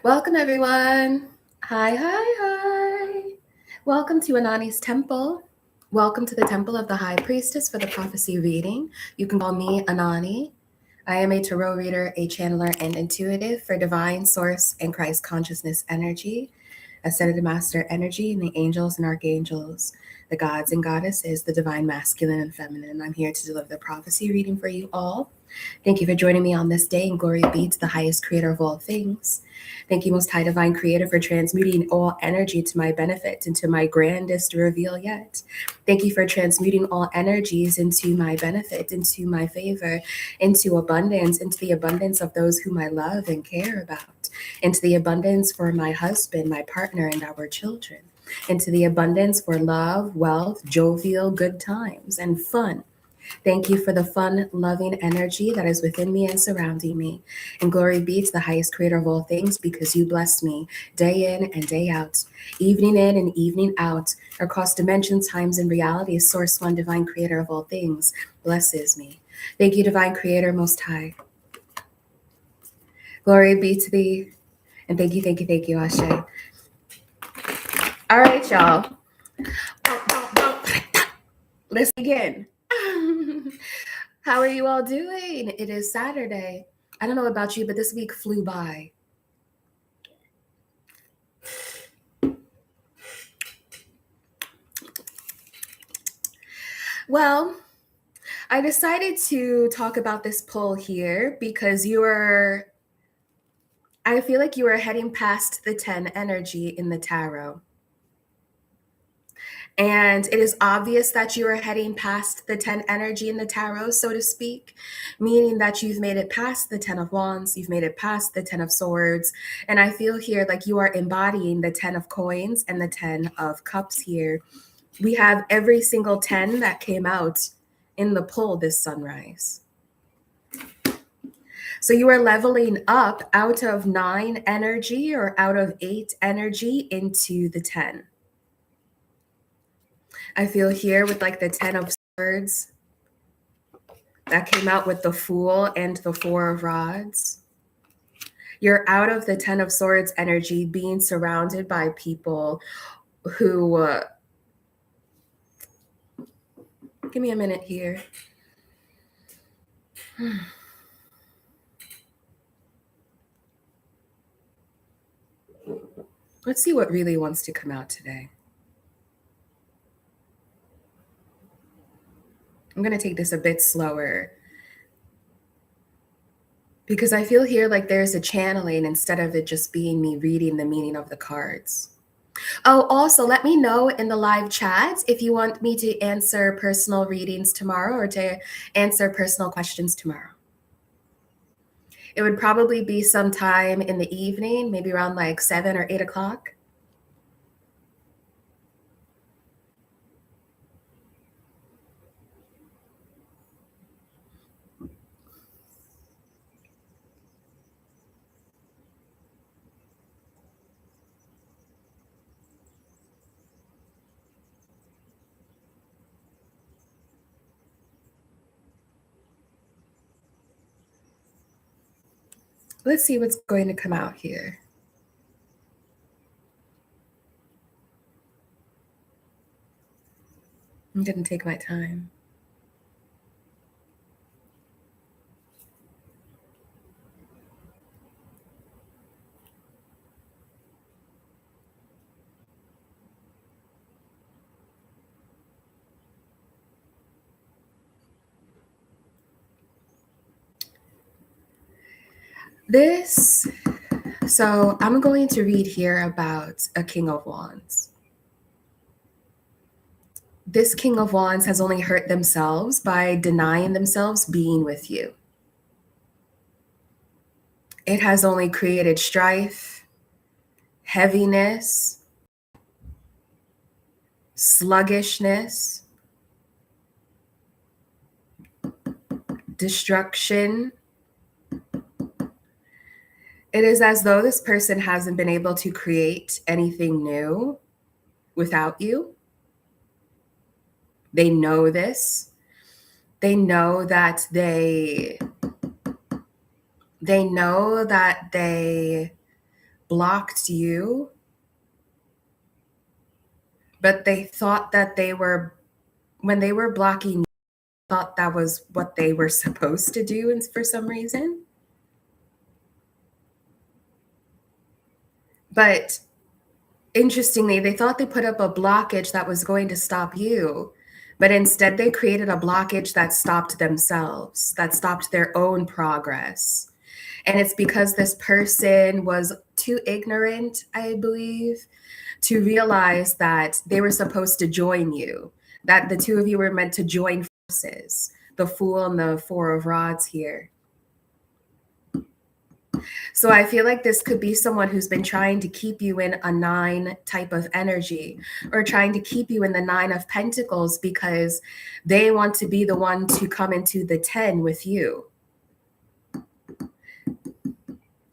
Welcome, everyone. Hi, hi, hi. Welcome to Anonnie's Temple. Welcome to the Temple of the High Priestess for the prophecy reading. You can call me Anonnie. I am a tarot reader, a channeler, and intuitive for divine source and Christ consciousness energy, ascended master energy, and the angels and archangels, the gods and goddesses, the divine masculine and feminine. I'm here to deliver the prophecy reading for you all. Thank you for joining me on this day, and glory be to the highest creator of all things. Thank you, Most High Divine Creator, for transmuting all energy to my benefit and to my grandest reveal yet. Thank you for transmuting all energies into my benefit, into my favor, into abundance, into the abundance of those whom I love and care about, into the abundance for my husband, my partner, and our children, into the abundance for love, wealth, jovial, good times, and fun. Thank you for the fun, loving energy that is within me and surrounding me. And glory be to the highest creator of all things, because you bless me day in and day out, evening in and evening out, across dimensions, times, and realities. Source one, divine creator of all things, blesses me. Thank you, divine creator, most high. Glory be to thee. And thank you, Ashe. All right, y'all. Let's begin. How are you all doing? It is Saturday. I don't know about you, but this week flew by. Well, I decided to talk about this pull here because I feel like you are heading past the 10 energy in the tarot. And it is obvious that you are heading past the 10 energy in the tarot, so to speak, meaning that you've made it past the 10 of wands, you've made it past the 10 of swords. And I feel here like you are embodying the 10 of coins and the 10 of cups here. We have every single 10 that came out in the pull this sunrise. So you are leveling up out of 9 energy or out of 8 energy into the 10. I feel here with like the 10 of swords that came out with the Fool and the 4 of rods. You're out of the 10 of swords energy, being surrounded by people who give me a minute here. Let's see what really wants to come out today. I'm going to take this a bit slower because I feel here like there's a channeling instead of it just being me reading the meaning of the cards. Oh, also, let me know in the live chat if you want me to answer personal readings tomorrow or to answer personal questions tomorrow. It would probably be sometime in the evening, maybe around like 7 or 8 o'clock. Let's see what's going to come out here. I'm going to take my time. So I'm going to read here about a King of Wands. This King of Wands has only hurt themselves by denying themselves being with you. It has only created strife, heaviness, sluggishness, destruction. It is as though this person hasn't been able to create anything new without you. They know this. They know that they blocked you, but they thought that when they were blocking you, thought that was what they were supposed to do, and for some reason. But interestingly, they thought they put up a blockage that was going to stop you, but instead they created a blockage that stopped themselves, that stopped their own progress. And it's because this person was too ignorant, I believe, to realize that they were supposed to join you, that the two of you were meant to join forces, the Fool and the Four of Rods here. So I feel like this could be someone who's been trying to keep you in a 9 type of energy, or trying to keep you in the 9 of Pentacles because they want to be the one to come into the 10 with you.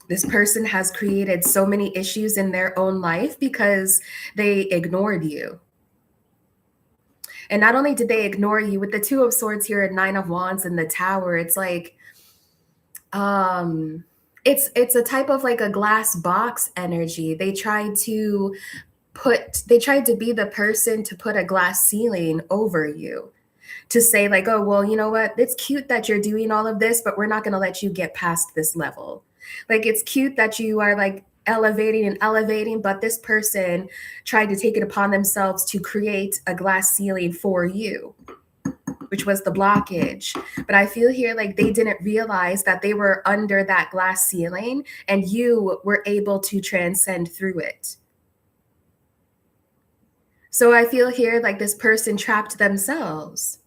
This person has created so many issues in their own life because they ignored you. And not only did they ignore you, with the Two of Swords here and 9 of Wands in the Tower, it's like, it's a type of like a glass box energy. They tried to be the person to put a glass ceiling over you, to say like, oh, well, you know what? It's cute that you're doing all of this, but we're not going to let you get past this level. Like, it's cute that you are like elevating, but this person tried to take it upon themselves to create a glass ceiling for you, which was the blockage. But I feel here like they didn't realize that they were under that glass ceiling and you were able to transcend through it. So I feel here like this person trapped themselves.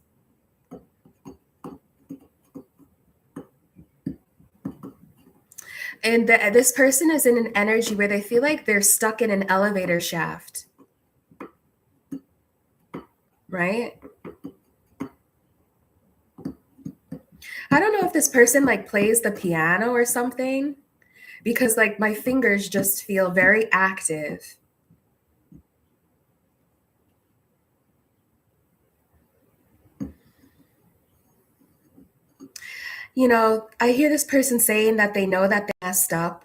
And this person is in an energy where they feel like they're stuck in an elevator shaft, right? I don't know if this person like plays the piano or something, because like my fingers just feel very active. You know, I hear this person saying that they know that they messed up.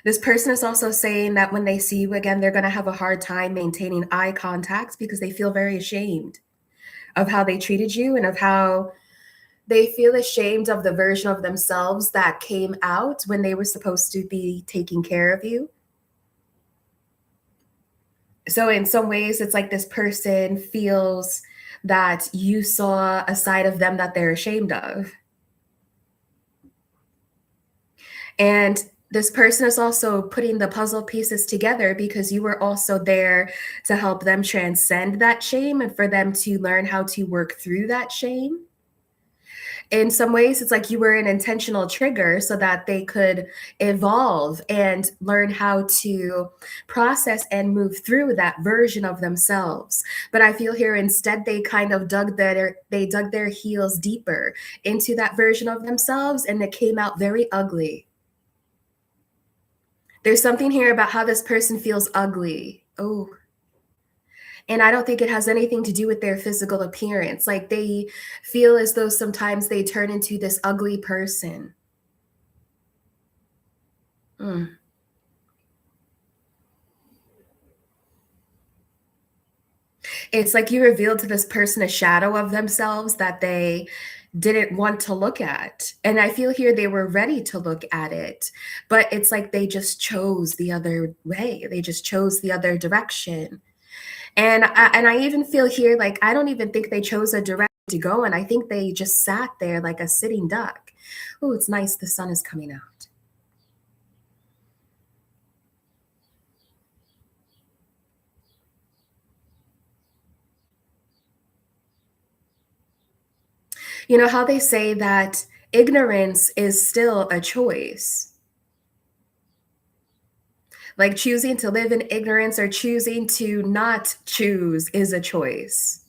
This person is also saying that when they see you again, they're going to have a hard time maintaining eye contact because they feel very ashamed of how they treated you, and of how they feel ashamed of the version of themselves that came out when they were supposed to be taking care of you. So in some ways, it's like this person feels that you saw a side of them that they're ashamed of. And this person is also putting the puzzle pieces together because you were also there to help them transcend that shame and for them to learn how to work through that shame. In some ways, it's like you were an intentional trigger so that they could evolve and learn how to process and move through that version of themselves. But I feel here instead they kind of dug their heels deeper into that version of themselves, and it came out very ugly. There's something here about how this person feels ugly. Oh, and I don't think it has anything to do with their physical appearance. Like, they feel as though sometimes they turn into this ugly person. Mm. It's like you revealed to this person a shadow of themselves that they didn't want to look at. And I feel here they were ready to look at it, but it's like they just chose the other way. They just chose the other direction. And I even feel here like I don't even think they chose a direction to go in. I think they just sat there like a sitting duck. Oh, it's nice. The sun is coming out. You know how they say that ignorance is still a choice. Like, choosing to live in ignorance or choosing to not choose is a choice.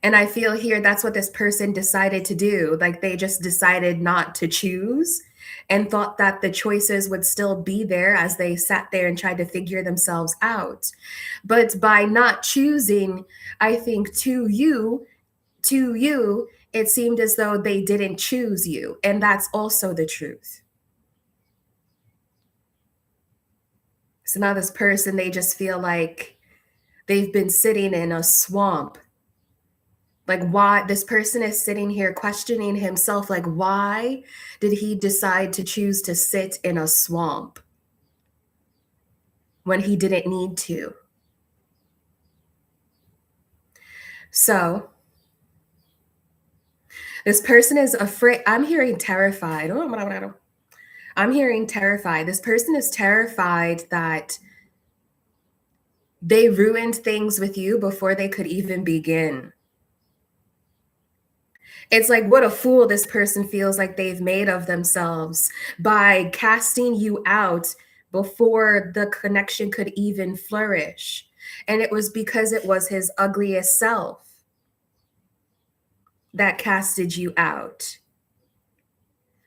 And I feel here that's what this person decided to do. Like, they just decided not to choose and thought that the choices would still be there as they sat there and tried to figure themselves out. But by not choosing, I think to you, it seemed as though they didn't choose you. And that's also the truth. So now this person, they just feel like they've been sitting in a swamp. Like, why this person is sitting here questioning himself, like, why did he decide to choose to sit in a swamp when he didn't need to? So this person is afraid. I'm hearing terrified. I'm hearing terrified. This person is terrified that they ruined things with you before they could even begin. It's like what a fool this person feels like they've made of themselves by casting you out before the connection could even flourish. And it was because it was his ugliest self that casted you out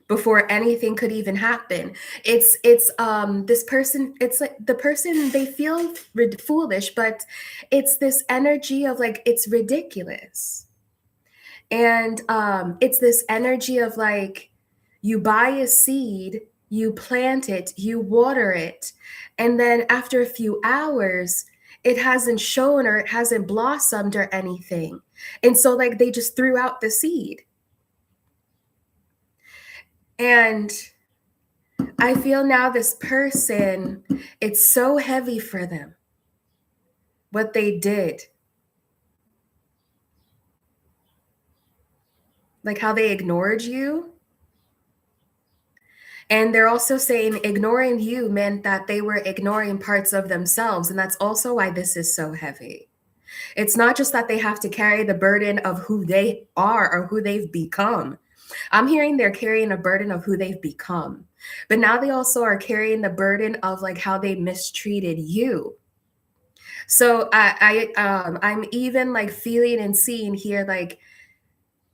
before anything could even happen. It's this person, it's like the person, they feel foolish, but it's this energy of like it's ridiculous. And it's this energy of like you buy a seed, you plant it, you water it, and then after a few hours it hasn't shown or it hasn't blossomed or anything. And so like they just threw out the seed. And I feel now this person, it's so heavy for them, what they did. Like how they ignored you. And they're also saying ignoring you meant that they were ignoring parts of themselves. And that's also why this is so heavy. It's not just that they have to carry the burden of who they are or who they've become. I'm hearing they're carrying a burden of who they've become. But now they also are carrying the burden of like how they mistreated you. So I'm even like feeling and seeing here like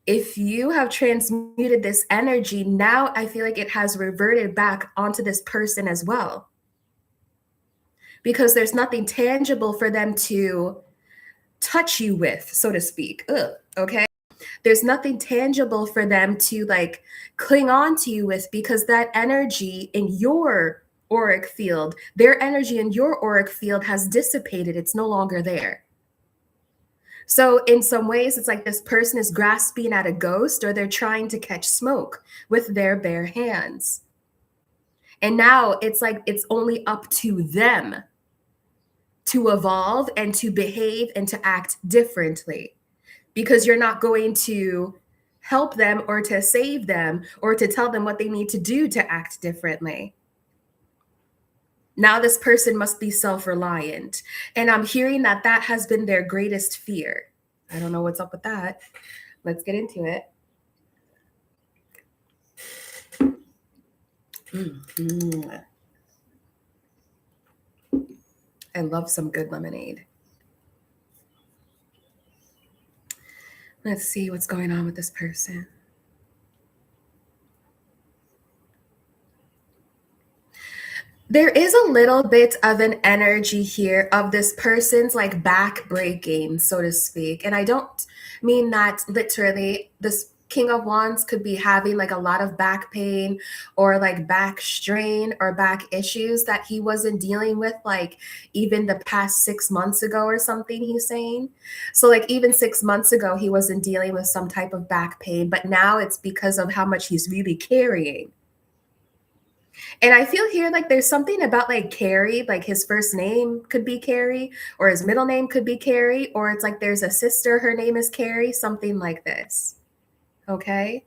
if you have transmuted this energy, now I feel like it has reverted back onto this person as well. Because there's nothing tangible for them to touch you with, so to speak. Okay. There's nothing tangible for them to like cling on to you with because that energy in your auric field, their energy in your auric field has dissipated. It's no longer there. So in some ways, it's like this person is grasping at a ghost or they're trying to catch smoke with their bare hands. And now it's like it's only up to them to evolve and to behave and to act differently because you're not going to help them or to save them or to tell them what they need to do to act differently. Now this person must be self-reliant. And I'm hearing that that has been their greatest fear. I don't know what's up with that. Let's get into it. Mm-hmm. I love some good lemonade. Let's see what's going on with this person. There is a little bit of an energy here of this person's like back breaking, so to speak. And I don't mean that literally. This King of Wands could be having like a lot of back pain or like back strain or back issues that he wasn't dealing with like even the past 6 months ago or something, he's saying. So like even 6 months ago, he wasn't dealing with some type of back pain, but now it's because of how much he's really carrying. And I feel here like there's something about like Carrie, like his first name could be Carrie, or his middle name could be Carrie, or it's like there's a sister, her name is Carrie, something like this. Okay.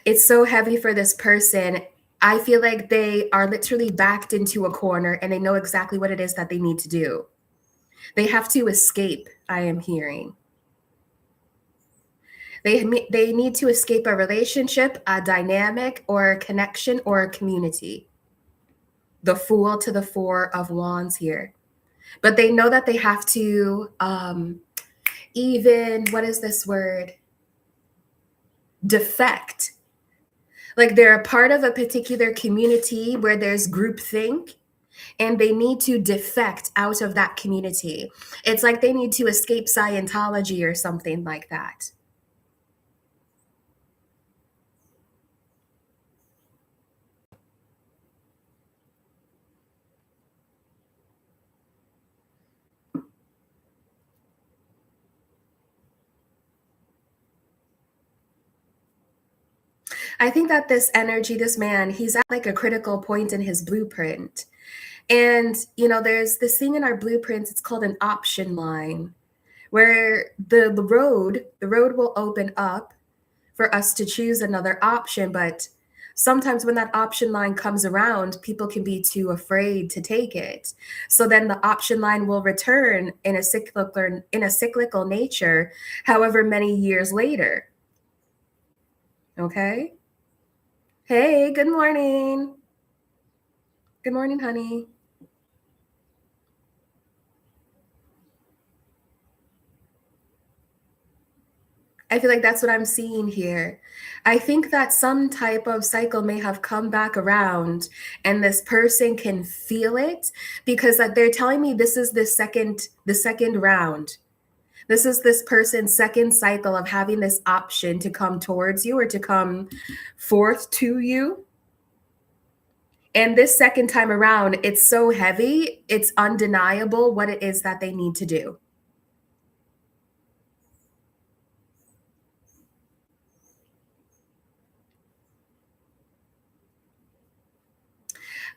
It's so heavy for this person. I feel like they are literally backed into a corner and they know exactly what it is that they need to do. They have to escape, I am hearing. They need to escape a relationship, a dynamic, or a connection, or a community. The Fool to the Four of Wands here. But they know that they have to even, what is this word? Defect. Like they're a part of a particular community where there's groupthink and they need to defect out of that community. It's like they need to escape Scientology or something like that. I think that this energy, this man, he's at like a critical point in his blueprint. And, there's this thing in our blueprints, it's called an option line, where the road will open up for us to choose another option. But sometimes when that option line comes around, people can be too afraid to take it. So then the option line will return in a cyclical nature, however many years later. Okay. Hey, good morning. Good morning, honey. I feel like that's what I'm seeing here. I think that some type of cycle may have come back around and this person can feel it because they're telling me this is the second round. This is this person's second cycle of having this option to come towards you or to come forth to you. And this second time around, it's so heavy, it's undeniable what it is that they need to do.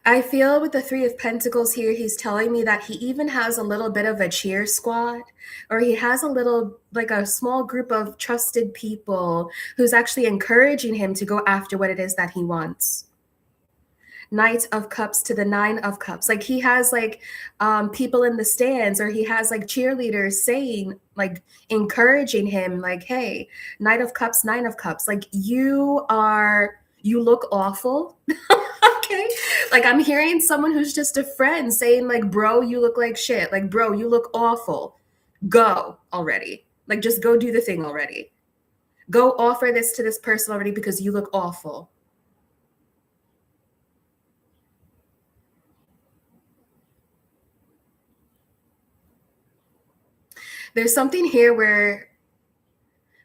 I feel with the Three of Pentacles here, he's telling me that he even has a little bit of a cheer squad, or he has a little, like a small group of trusted people who's actually encouraging him to go after what it is that he wants. Knight of Cups to the Nine of Cups. Like he has like people in the stands, or he has like cheerleaders saying, like encouraging him, like, hey, Knight of Cups, Nine of Cups, like you look awful. Okay. Like I'm hearing someone who's just a friend saying, like, bro, you look like shit. Like, bro, you look awful. Go already. Like, just go do the thing already. Go offer this to this person already because you look awful. There's something here where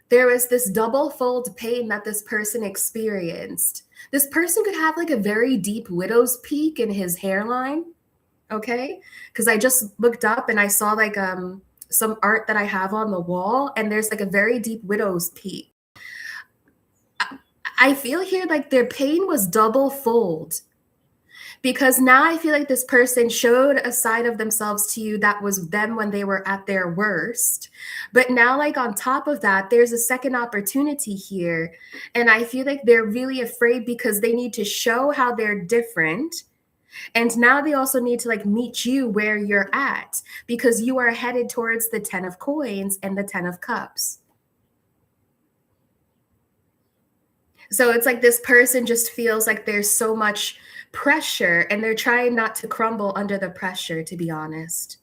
there was this double fold pain that this person experienced. This person could have like a very deep widow's peak in his hairline. Okay. Because I just looked up and I saw like some art that I have on the wall, and there's like a very deep widow's peak. I feel here like their pain was double fold, because now I feel like this person showed a side of themselves to you that was them when they were at their worst. But now, like on top of that, there's a second opportunity here. And I feel like they're really afraid because they need to show how they're different. And now they also need to like meet you where you're at, because you are headed towards the 10 of coins and the 10 of cups. So it's like this person just feels like there's so much pressure and they're trying not to crumble under the pressure, to be honest.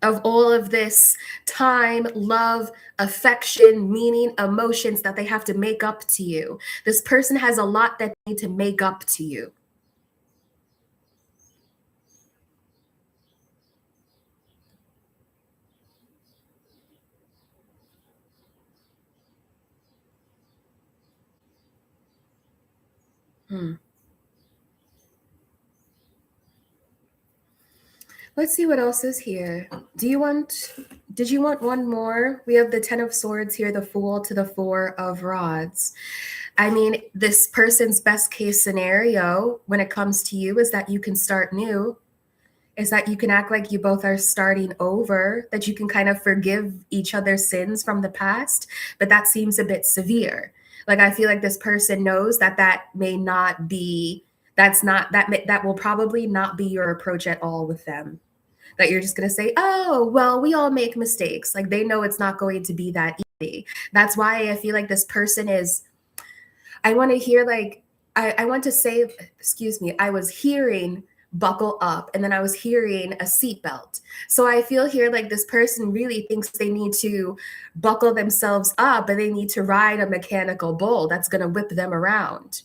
Of all of this time, love, affection, meaning, emotions that they have to make up to you. This person has a lot that they need to make up to you. Hmm. Let's see what else is here. Did you want one more? We have the 10 of swords here, the fool to the 4 of rods. I mean, this person's best case scenario when it comes to you is that you can start new, is that you can act like you both are starting over, that you can kind of forgive each other's sins from the past, but that seems a bit severe. Like I feel like this person knows that that may not be, that will probably not be your approach at all with them. That you're just going to say, oh, well, we all make mistakes. Like they know it's not going to be that easy. That's why I feel like this person is, I want to hear like, I want to say, excuse me, I was hearing buckle up and then I was hearing a seatbelt. So I feel here like this person really thinks they need to buckle themselves up and they need to ride a mechanical bull that's going to whip them around.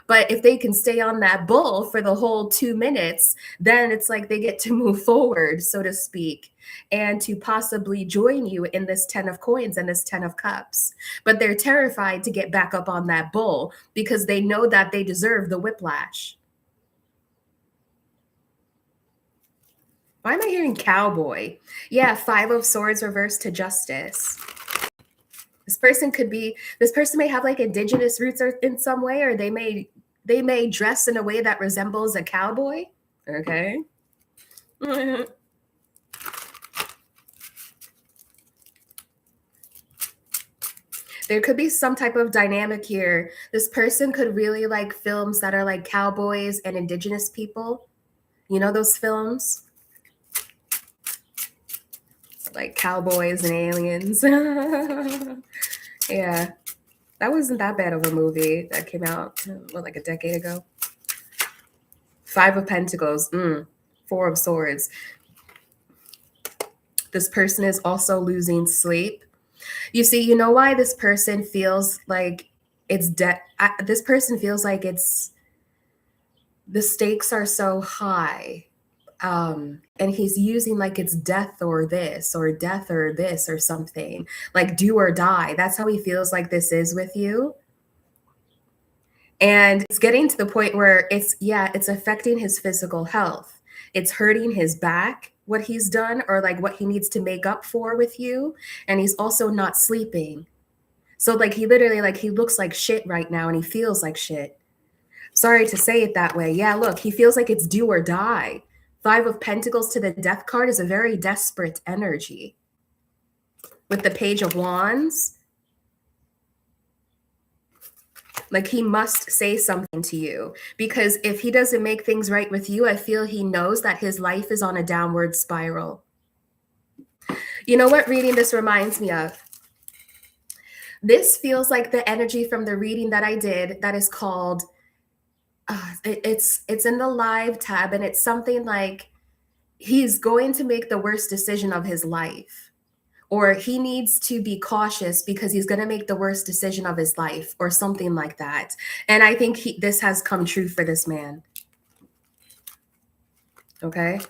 But if they can stay on that bull for the whole 2 minutes, then it's like they get to move forward, so to speak, and to possibly join you in this 10 of coins and this 10 of cups. But they're terrified to get back up on that bull because they know that they deserve the whiplash. Why am I hearing cowboy? Yeah, 5 of swords reversed to justice. This person may have like indigenous roots or in some way, or they may dress in a way that resembles a cowboy. Okay. There could be some type of dynamic here. This person could really like films that are like cowboys and indigenous people. You know those films? Like cowboys and aliens. Yeah. That wasn't that bad of a movie that came out, like a decade ago. 5 of Pentacles, 4 of Swords. This person is also losing sleep. You see, you know why this person feels like it's this person feels like the stakes are so high. And he's using like it's death or this or something, like do or die. That's how he feels like this is with you. And it's getting to the point where it's affecting his physical health. It's hurting his back, what he's done, or like what he needs to make up for with you. And he's also not sleeping. So like he literally, like he looks like shit right now and he feels like shit. Sorry to say it that way. Yeah, look, he feels like it's do or die. 5 of Pentacles to the Death card is a very desperate energy. With the Page of Wands, like he must say something to you, because if he doesn't make things right with you, I feel he knows that his life is on a downward spiral. You know what reading this reminds me of? This feels like the energy from the reading that I did that is called, it's in the live tab, and it's something like he's going to make the worst decision of his life, or he needs to be cautious because he's going to make the worst decision of his life, or something like that. And I think this has come true for this man. Okay.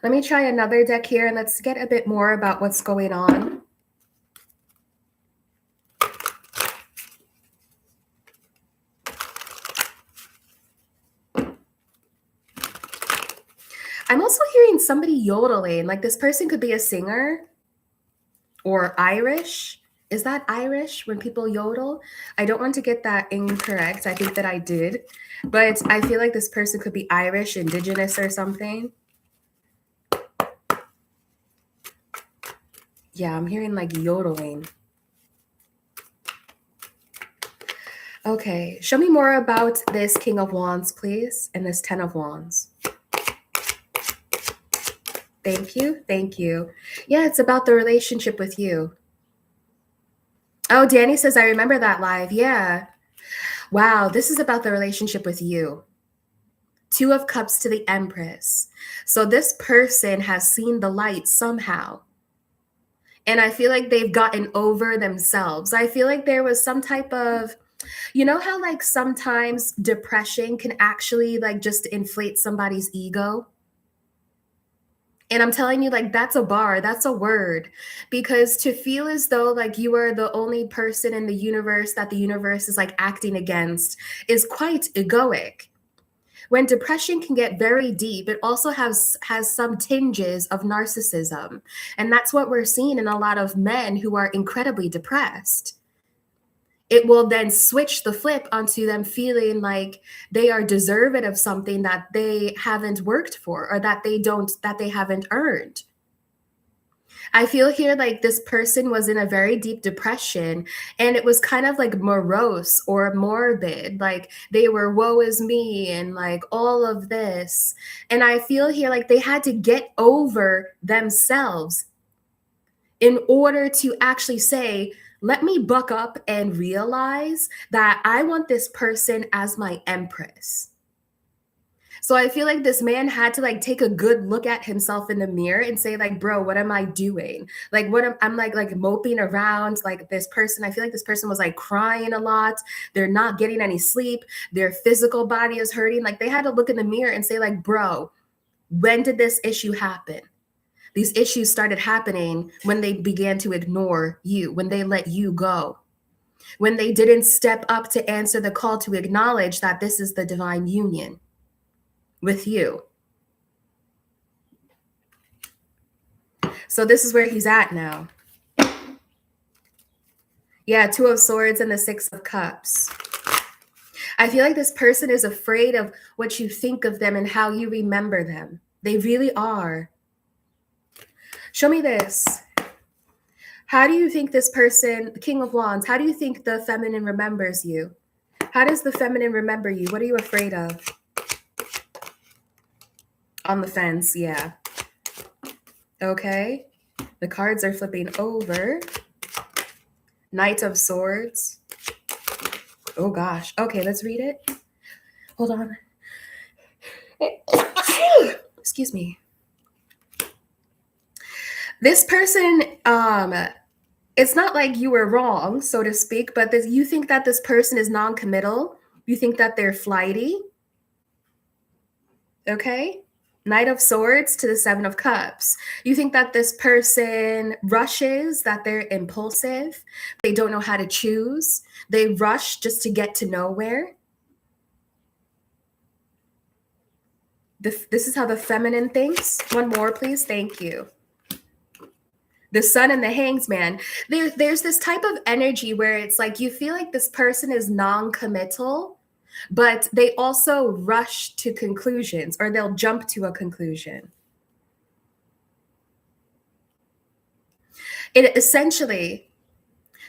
Let me try another deck here and let's get a bit more about what's going on. I'm also hearing somebody yodeling. Like this person could be a singer or Irish. Is that Irish when people yodel? I don't want to get that incorrect. I think that I did. But I feel like this person could be Irish, indigenous or something. Yeah, I'm hearing like yodeling. Okay, show me more about this King of Wands, please, and this 10 of Wands. Thank you. Thank you. Yeah, it's about the relationship with you. Oh, Danny says, I remember that live. Yeah. Wow, this is about the relationship with you. 2 of Cups to the Empress. So this person has seen the light somehow. And I feel like they've gotten over themselves. I feel like there was some type of, you know how like sometimes depression can actually like just inflate somebody's ego? And I'm telling you, like, that's a bar, that's a word, because to feel as though like you are the only person in the universe that the universe is like acting against is quite egoic. When depression can get very deep, it also has some tinges of narcissism. And that's what we're seeing in a lot of men who are incredibly depressed. It will then switch the flip onto them feeling like they are deserving of something that they haven't worked for, or that they haven't earned. I feel here like this person was in a very deep depression, and it was kind of like morose or morbid. Like they were woe is me and like all of this. And I feel here like they had to get over themselves in order to actually say, let me buck up and realize that I want this person as my empress. So I feel like this man had to like take a good look at himself in the mirror and say like, bro, what am I doing? Like I'm like moping around like this person. I feel like this person was like crying a lot. They're not getting any sleep. Their physical body is hurting. Like they had to look in the mirror and say like, bro, when did this issue happen? These issues started happening when they began to ignore you, when they let you go, when they didn't step up to answer the call to acknowledge that this is the divine union with you. So this is where he's at now. Yeah, Two of Swords and the Six of Cups. I feel like this person is afraid of what you think of them and how you remember them. They really are. Show me this. How do you think this person, King of Wands, how do you think the feminine remembers you? How does the feminine remember you? What are you afraid of? On the fence, yeah. Okay. The cards are flipping over. Knight of Swords. Oh gosh. Okay, let's read it. Hold on. Excuse me. This person, it's not like you were wrong, so to speak, but you think that this person is non-committal. You think that they're flighty. Okay. Knight of Swords to the Seven of Cups. You think that this person rushes, that they're impulsive. They don't know how to choose. They rush just to get to nowhere. This is how the feminine thinks. One more, please. Thank you. The Sun and the Hanged Man. There's this type of energy where it's like you feel like this person is non-committal, but they also rush to conclusions, or they'll jump to a conclusion. It essentially,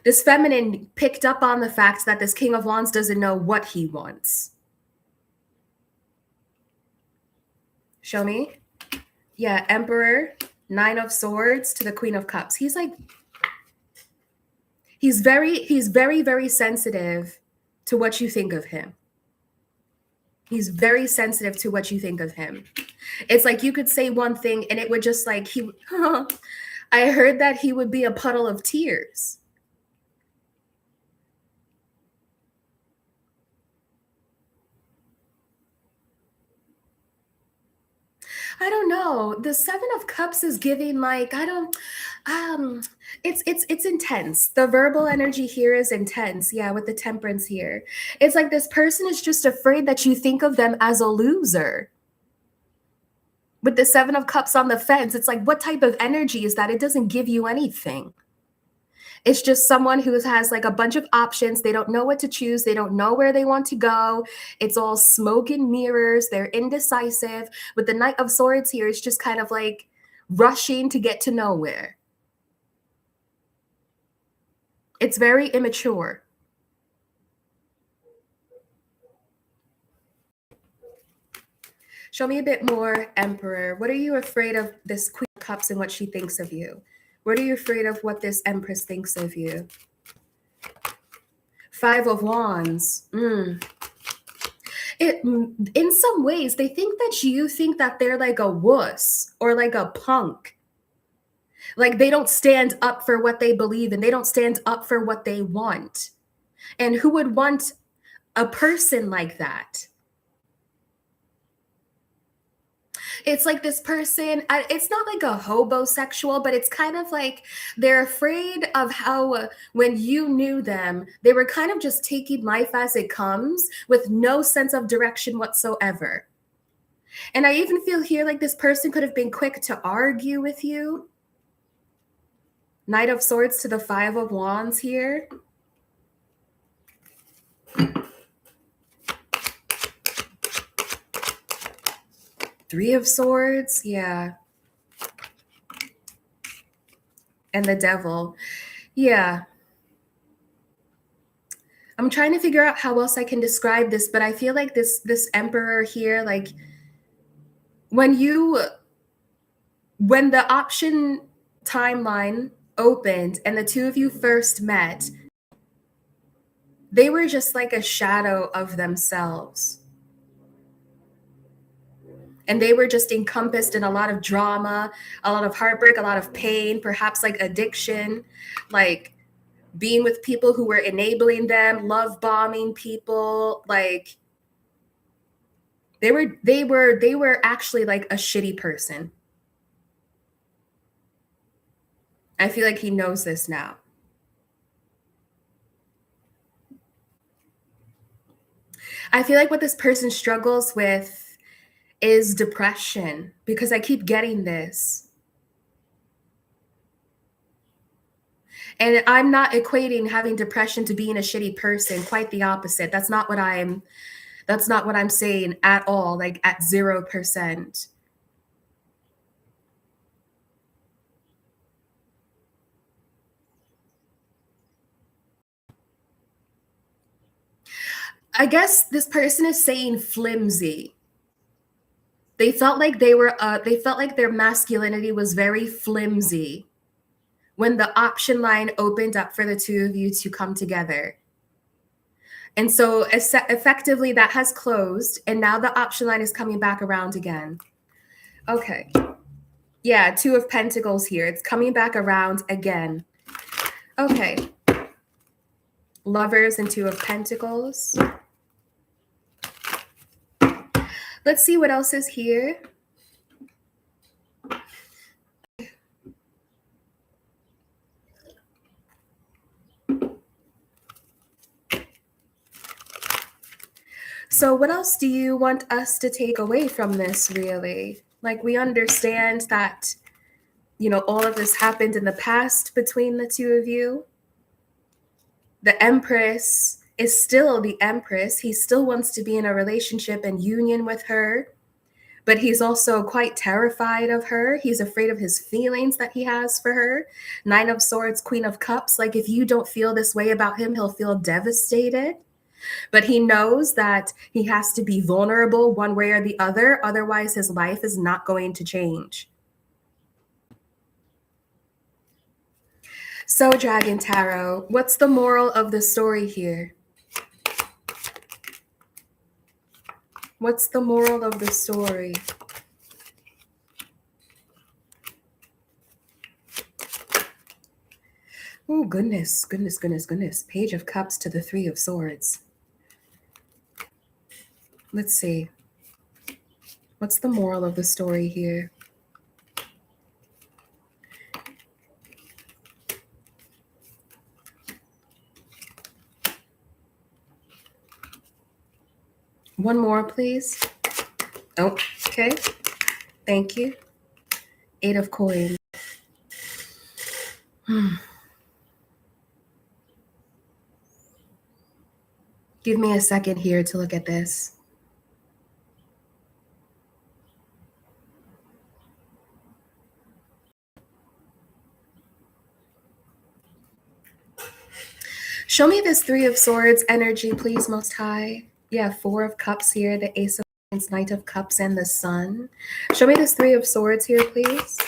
this feminine picked up on the fact that this King of Wands doesn't know what he wants. Show me. Yeah, Emperor, Nine of Swords to the Queen of Cups. He's like, he's very, very sensitive to what you think of him. He's very sensitive to what you think of him. It's like you could say one thing and it would just like, I heard that he would be a puddle of tears. I don't know. The Seven of Cups is giving like, it's intense. The verbal energy here is intense. Yeah, with the Temperance here. It's like this person is just afraid that you think of them as a loser. With the Seven of Cups on the fence, it's like, what type of energy is that? It doesn't give you anything. It's just someone who has like a bunch of options. They don't know what to choose. They don't know where they want to go. It's all smoke and mirrors. They're indecisive. With the Knight of Swords here, it's just kind of like rushing to get to nowhere. It's very immature. Show me a bit more, Emperor. What are you afraid of this Queen of Cups and what she thinks of you? What are you afraid of what this Empress thinks of you? Five of Wands. In some ways, they think that you think that they're like a wuss or like a punk. Like they don't stand up for what they believe in. They don't stand up for what they want. And who would want a person like that? It's like this person, it's not like a hobosexual, but it's kind of like they're afraid of how when you knew them, they were kind of just taking life as it comes with no sense of direction whatsoever. And I even feel here like this person could have been quick to argue with you. Knight of Swords to the Five of Wands here. Three of Swords, yeah. And the Devil, yeah. I'm trying to figure out how else I can describe this, but I feel like this Emperor here, like when the option timeline opened and the two of you first met, they were just like a shadow of themselves. And they were just encompassed in a lot of drama, a lot of heartbreak, a lot of pain, perhaps like addiction, like being with people who were enabling them, love bombing people. Like they were actually like a shitty person. I feel like he knows this now. I feel like what this person struggles with is depression, because I keep getting this. And I'm not equating having depression to being a shitty person. Quite the opposite. That's not what I'm saying at all, like at 0%. I guess this person is saying flimsy. They felt like they felt like their masculinity was very flimsy when the option line opened up for the two of you to come together. And so effectively that has closed, and now the option line is coming back around again. Okay. Yeah, Two of Pentacles here. It's coming back around again. Okay. Lovers and Two of Pentacles. Let's see what else is here. So what else do you want us to take away from this, really? Like, we understand that, you know, all of this happened in the past between the two of you. The Empress is still the Empress. He still wants to be in a relationship and union with her, but he's also quite terrified of her. He's afraid of his feelings that he has for her. Nine of Swords, Queen of Cups. Like, if you don't feel this way about him, he'll feel devastated. But he knows that he has to be vulnerable one way or the other. Otherwise, his life is not going to change. So, Dragon Tarot, what's the moral of the story here? What's the moral of the story? Oh, goodness, goodness, goodness, goodness. Page of Cups to the Three of Swords. Let's see. What's the moral of the story here? One more, please. Oh, okay. Thank you. Eight of Coins. Give me a second here to look at this. Show me this Three of Swords energy, please, Most High. Yeah, Four of Cups here, the Ace of Wands, Knight of Cups, and the Sun. Show me this Three of Swords here, please.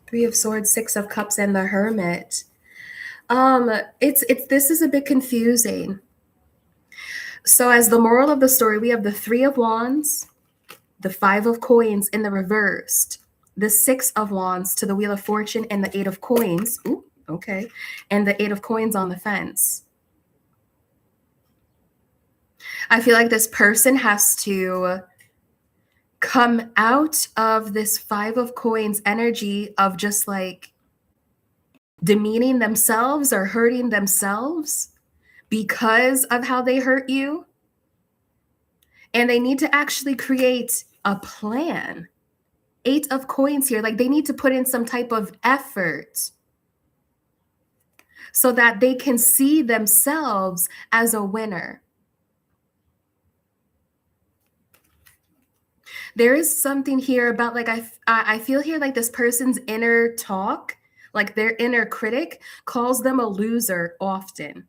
Three of Swords, Six of Cups, and the Hermit. This is a bit confusing. So as the moral of the story, we have the Three of Wands, the Five of Coins in the reversed, the Six of Wands to the Wheel of Fortune, and the Eight of Coins. Ooh, okay. And the Eight of Coins on the fence. I feel like this person has to come out of this Five of Coins energy of just like demeaning themselves or hurting themselves because of how they hurt you. And they need to actually create a plan. Eight of Coins here, like they need to put in some type of effort so that they can see themselves as a winner. There is something here about like I feel here like this person's inner talk, like their inner critic calls them a loser often.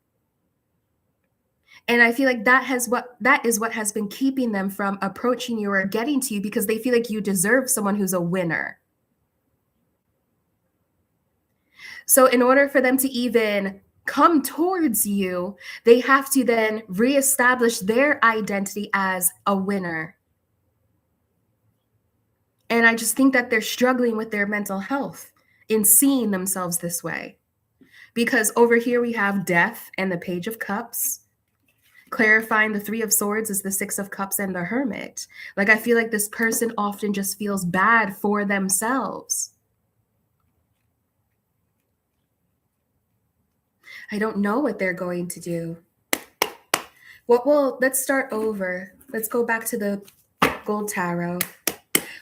And I feel like that is what has been keeping them from approaching you or getting to you, because they feel like you deserve someone who's a winner. So in order for them to even come towards you, they have to then reestablish their identity as a winner. And I just think that they're struggling with their mental health in seeing themselves this way. Because over here we have Death and the Page of Cups. Clarifying the Three of Swords is the Six of Cups and the Hermit. Like, I feel like this person often just feels bad for themselves. I don't know what they're going to do. Let's start over. Let's go back to the Gold Tarot.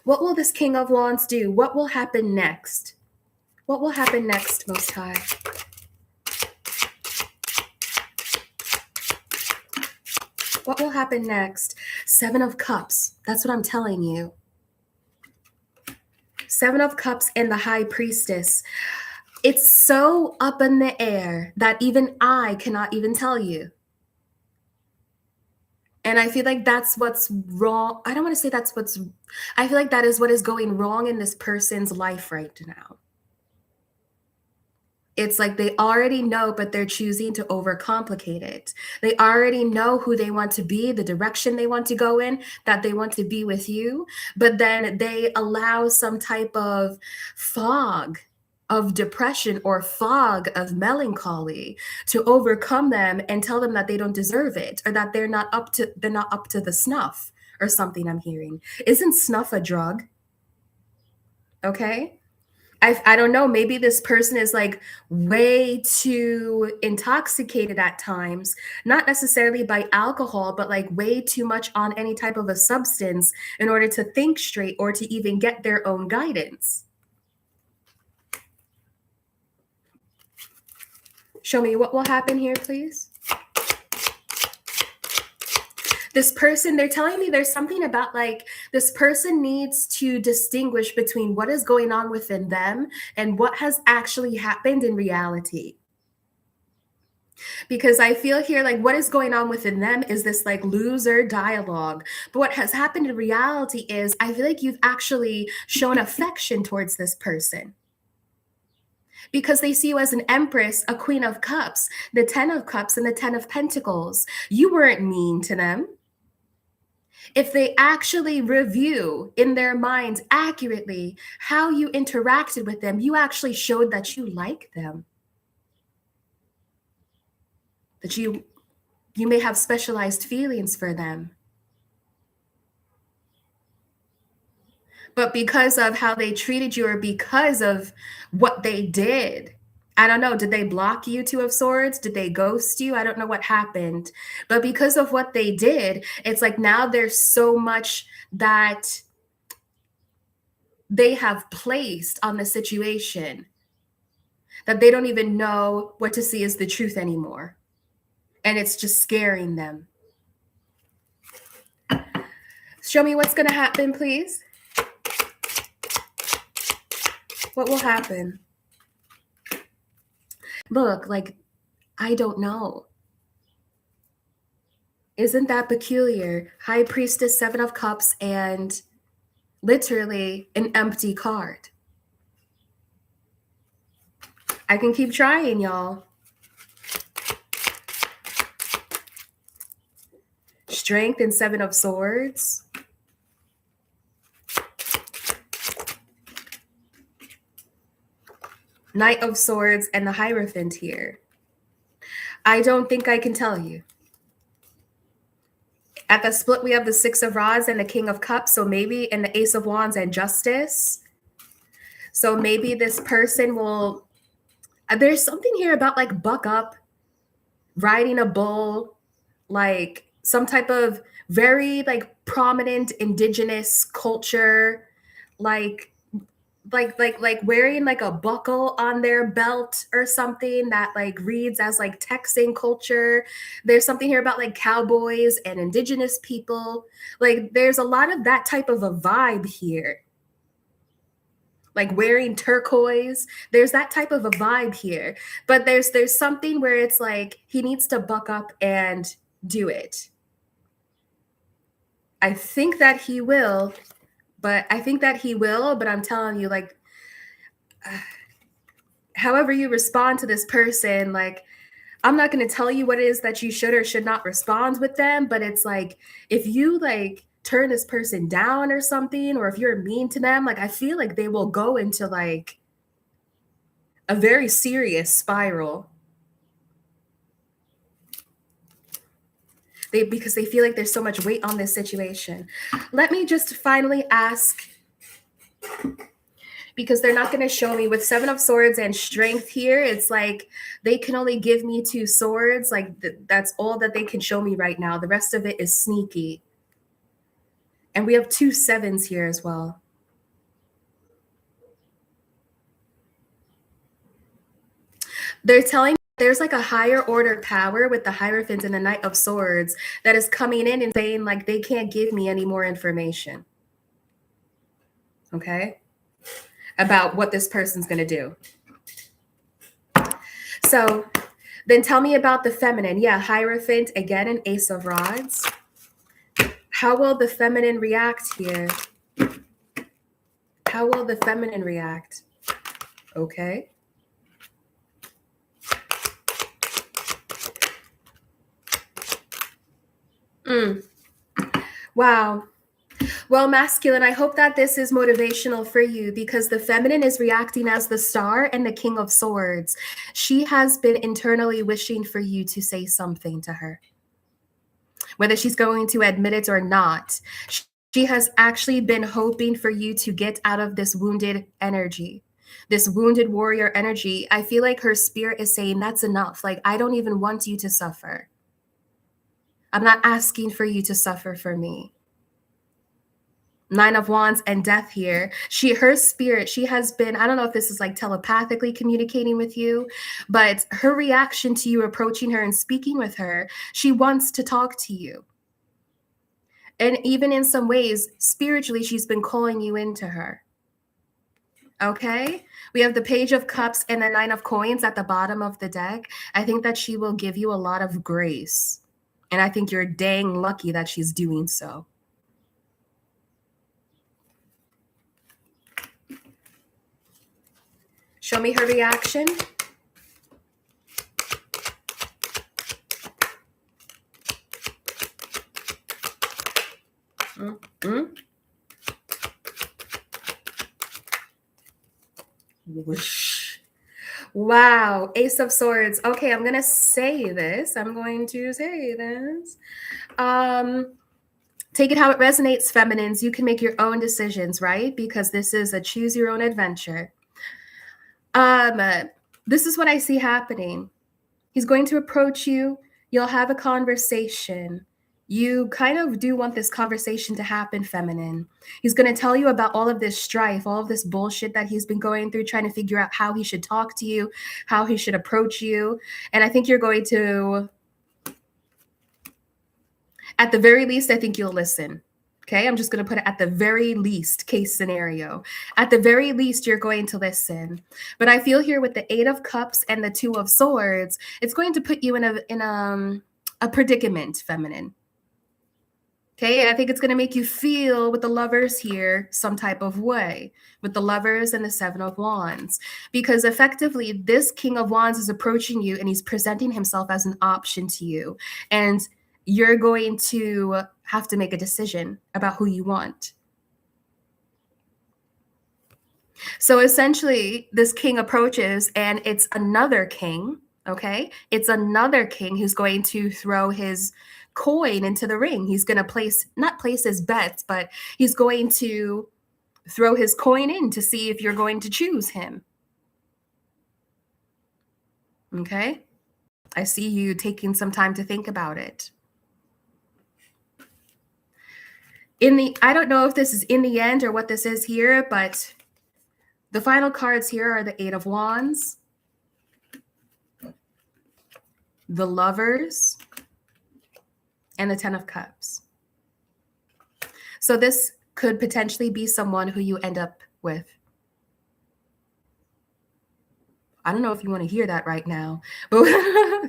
What will this King of Wands do? What will happen next? What will happen next, Most High? What will happen next? Seven of Cups. That's what I'm telling you. Seven of Cups and the High Priestess. It's so up in the air that even I cannot even tell you. And I feel like that's what's wrong. I don't want to say I feel like that is what is going wrong in this person's life right now. It's like they already know, but they're choosing to overcomplicate it. They already know who they want to be, the direction they want to go in, that they want to be with you. But then they allow some type of fog of depression or fog of melancholy to overcome them and tell them that they don't deserve it, or that they're not up to the snuff, or something I'm hearing. Isn't snuff a drug? Okay. I don't know, maybe this person is like way too intoxicated at times, not necessarily by alcohol, but like way too much on any type of a substance in order to think straight or to even get their own guidance. Show me what will happen here, please. This person, they're telling me there's something about like this person needs to distinguish between what is going on within them and what has actually happened in reality. Because I feel here like what is going on within them is this like loser dialogue. But what has happened in reality is I feel like you've actually shown affection towards this person. Because they see you as an empress, a queen of cups, the 10 of cups, and the 10 of pentacles. You weren't mean to them. If they actually review in their minds accurately how you interacted with them, you actually showed that you like them. That you may have specialized feelings for them. But because of how they treated you or because of what they did, I don't know, did they block you, Two of Swords? Did they ghost you? I don't know what happened. But because of what they did, it's like now there's so much that they have placed on the situation that they don't even know what to see as the truth anymore. And it's just scaring them. Show me what's going to happen, please. What will happen? Look, like, I don't know. Isn't that peculiar? High Priestess, Seven of Cups, and literally an empty card. I can keep trying, y'all. Strength and Seven of Swords. Knight of Swords and the Hierophant here. I don't think I can tell you. At the split, we have the Six of Rods and the King of Cups. So maybe, and the Ace of Wands and Justice. So maybe this person will, there's something here about like buck up, riding a bull, like some type of very like prominent indigenous culture, like wearing like a buckle on their belt or something that like reads as like Texan culture. There's something here about like cowboys and indigenous people. Like there's a lot of that type of a vibe here. Like wearing turquoise. There's that type of a vibe here. But there's something where it's like he needs to buck up and do it. I think that he will, but I'm telling you, like, however you respond to this person, like, I'm not going to tell you what it is that you should or should not respond with them, but it's like, if you like turn this person down or something, or if you're mean to them, like, I feel like they will go into like a very serious spiral. Because they feel like there's so much weight on this situation. Let me just finally ask, because they're not going to show me with Seven of Swords and Strength here. It's like they can only give me two swords. Like that's all that they can show me right now. The rest of it is sneaky. And we have two sevens here as well. They're telling me there's like a higher order power with the Hierophant and the Knight of Swords that is coming in and saying like they can't give me any more information. Okay? About what this person's going to do. So then tell me about the feminine. Yeah, Hierophant, again, an Ace of Rods. How will the feminine react here? How will the feminine react? Okay. Wow. Well, masculine, I hope that this is motivational for you because the feminine is reacting as the Star and the King of Swords. She has been internally wishing for you to say something to her. Whether she's going to admit it or not, she has actually been hoping for you to get out of this wounded energy, this wounded warrior energy. I feel like her spirit is saying, that's enough. Like, I don't even want you to suffer. I'm not asking for you to suffer for me. Nine of Wands and Death here. Her spirit, she has been, I don't know if this is like telepathically communicating with you, but her reaction to you approaching her and speaking with her, she wants to talk to you. And even in some ways, spiritually, she's been calling you into her. Okay? We have the Page of Cups and the Nine of Coins at the bottom of the deck. I think that she will give you a lot of grace. And I think you're dang lucky that she's doing so. Show me her reaction. Whoosh. Wow. Ace of Swords. Okay, I'm going to say this. Take it how it resonates, feminines. You can make your own decisions, right? Because this is a choose your own adventure. This is what I see happening. He's going to approach you. You'll have a conversation. You kind of do want this conversation to happen, feminine. He's going to tell you about all of this strife, all of this bullshit that he's been going through, trying to figure out how he should talk to you, how he should approach you. And I think you're going to, at the very least, I think you'll listen. Okay, I'm just going to put it at the very least case scenario. At the very least, you're going to listen. But I feel here with the Eight of Cups and the Two of Swords, it's going to put you in a predicament, feminine. Okay, I think it's going to make you feel with the Lovers here some type of way, with the Lovers and the Seven of Wands. Because effectively, this King of Wands is approaching you and he's presenting himself as an option to you. And you're going to have to make a decision about who you want. So essentially, this king approaches and it's another king, okay? It's another king who's going to throw his coin into the ring. He's going to not place his bets, but he's going to throw his coin in to see if you're going to choose him. Okay? I see you taking some time to think about it. I don't know if this is in the end or what this is here, but the final cards here are the Eight of Wands, the Lovers, and the Ten of Cups. So this could potentially be someone who you end up with. I don't know if you want to hear that right now, but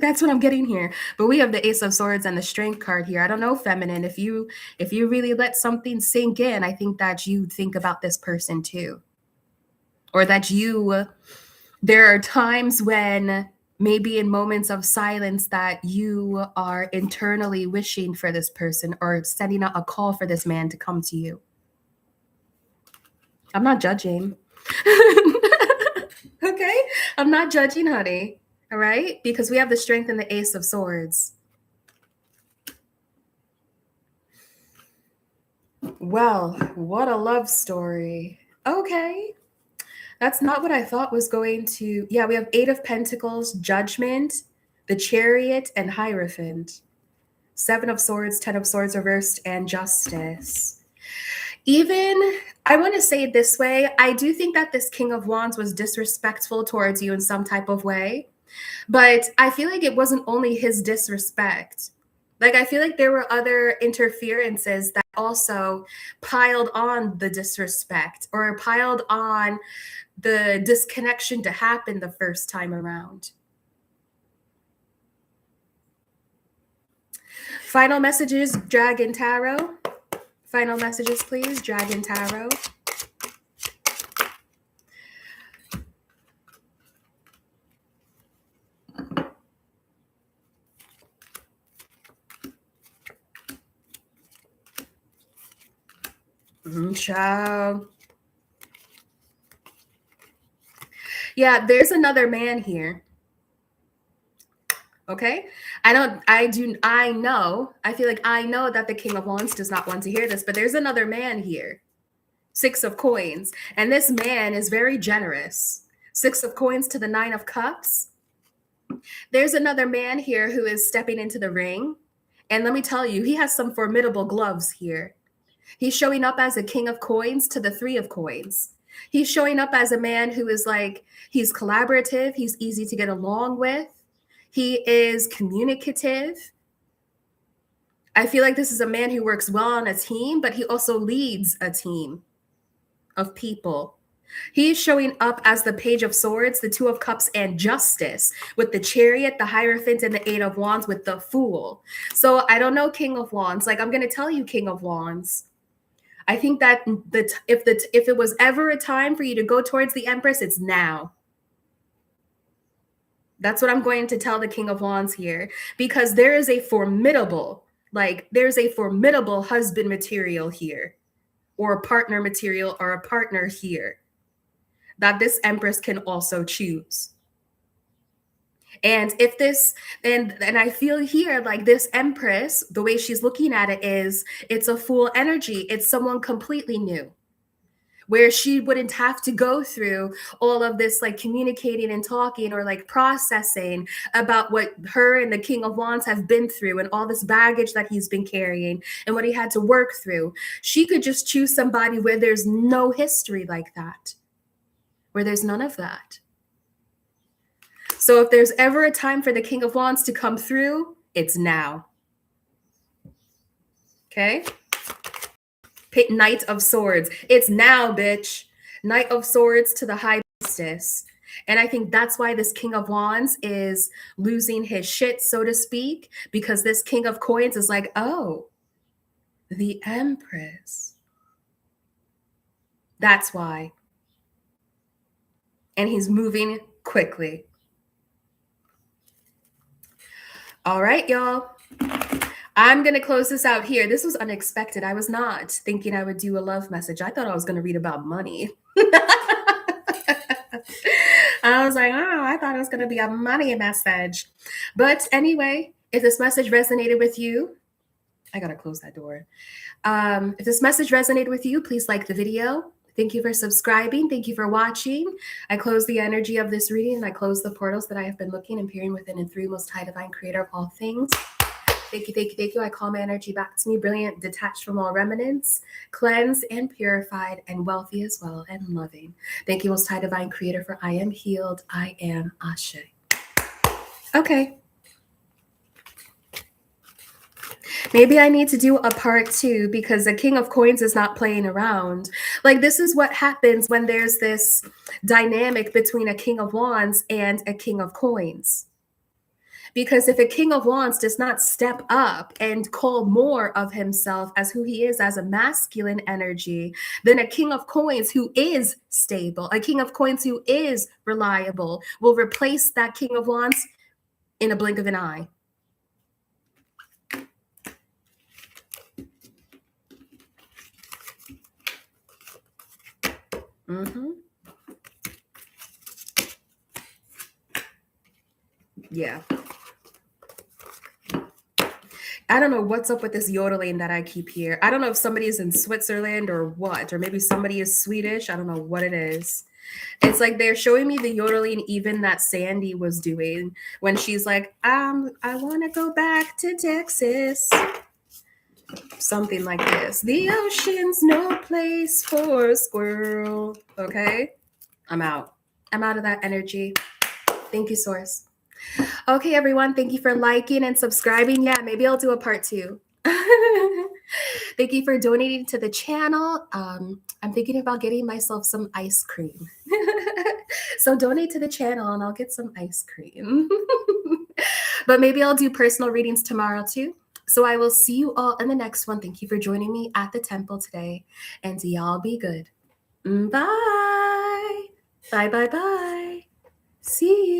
that's what I'm getting here. But we have the Ace of Swords and the Strength card here. I don't know, feminine, if you really let something sink in, I think that you think about this person too. Or that there are times when maybe in moments of silence that you are internally wishing for this person or sending out a call for this man to come to you. I'm not judging. Okay? I'm not judging, honey. All right? Because we have the Strength and the Ace of Swords. Well, what a love story. Okay. That's not what I thought was going to. Yeah, we have Eight of Pentacles, Judgment, the Chariot, and Hierophant. Seven of Swords, Ten of Swords reversed, and Justice. I want to say it this way. I do think that this King of Wands was disrespectful towards you in some type of way. But I feel like it wasn't only his disrespect. Like, I feel like there were other interferences that also piled on the disrespect or piled on the disconnection to happen the first time around. Final messages, Dragon Tarot. Final messages, please, Dragon Tarot. Ciao. Yeah, there's another man here. Okay. I know I feel like I know that the King of Wands does not want to hear this, but there's another man here. 6 of Coins. And this man is very generous. 6 of Coins to the 9 of Cups. There's another man here who is stepping into the ring. And let me tell you, he has some formidable gloves here. He's showing up as a King of Coins to the 3 of Coins. He's showing up as a man who is like, he's collaborative. He's easy to get along with. He is communicative. I feel like this is a man who works well on a team, but he also leads a team of people. He's showing up as the Page of Swords, the 2 of Cups, and Justice, with the Chariot, the Hierophant, and the 8 of Wands with the Fool. So I don't know, King of Wands. Like, I'm going to tell you, King of Wands. I think that if it was ever a time for you to go towards the Empress, it's now. That's what I'm going to tell the King of Wands here, because there is a formidable, there's a formidable husband material here, or a partner material, or a partner here that this Empress can also choose. And if this, and I feel here like this Empress, the way she's looking at it is, it's a Fool energy. It's someone completely new, where she wouldn't have to go through all of this like communicating and talking or like processing about what her and the King of Wands have been through and all this baggage that he's been carrying and what he had to work through. She could just choose somebody where there's no history like that, where there's none of that. So if there's ever a time for the King of Wands to come through, it's now. Okay? Knight of Swords. It's now, bitch. Knight of Swords to the High Priestess. And I think that's why this King of Wands is losing his shit, so to speak, because this King of Coins is like, oh, the Empress. That's why. And he's moving quickly. All right, y'all. I'm going to close this out here. This was unexpected. I was not thinking I would do a love message. I thought I was going to read about money. I was like, oh, I thought it was going to be a money message. But anyway, if this message resonated with you, I got to close that door. If this message resonated with you, please like the video. Thank you for subscribing. Thank you for watching. I close the energy of this reading and I close the portals that I have been looking and peering within and through, Most High Divine Creator of all things. Thank you, thank you, thank you. I call my energy back to me, brilliant, detached from all remnants, cleansed and purified, and wealthy as well, and loving. Thank you, Most High Divine Creator, for I am healed. I am Ashe. Okay. Maybe I need to do a part 2 because the King of Coins is not playing around. Like, this is what happens when there's this dynamic between a King of Wands and a King of Coins. Because if a King of Wands does not step up and call more of himself as who he is as a masculine energy, then a King of Coins who is stable, a King of Coins who is reliable, will replace that King of Wands in a blink of an eye. Yeah. I don't know what's up with this yodeling that I keep here. I don't know if somebody is in Switzerland or what, or maybe somebody is Swedish. I don't know what it is. It's like they're showing me the yodeling even that Sandy was doing when she's like, I want to go back to Texas. Something like this. The ocean's no place for a squirrel. Okay? I'm out. I'm out of that energy. Thank you, Source. Okay, everyone. Thank you for liking and subscribing. Yeah, maybe I'll do a part 2. Thank you for donating to the channel. I'm thinking about getting myself some ice cream. So donate to the channel and I'll get some ice cream. But maybe I'll do personal readings tomorrow too. So I will see you all in the next one. Thank you for joining me at the temple today. And y'all be good. Bye. Bye, bye, bye. See you.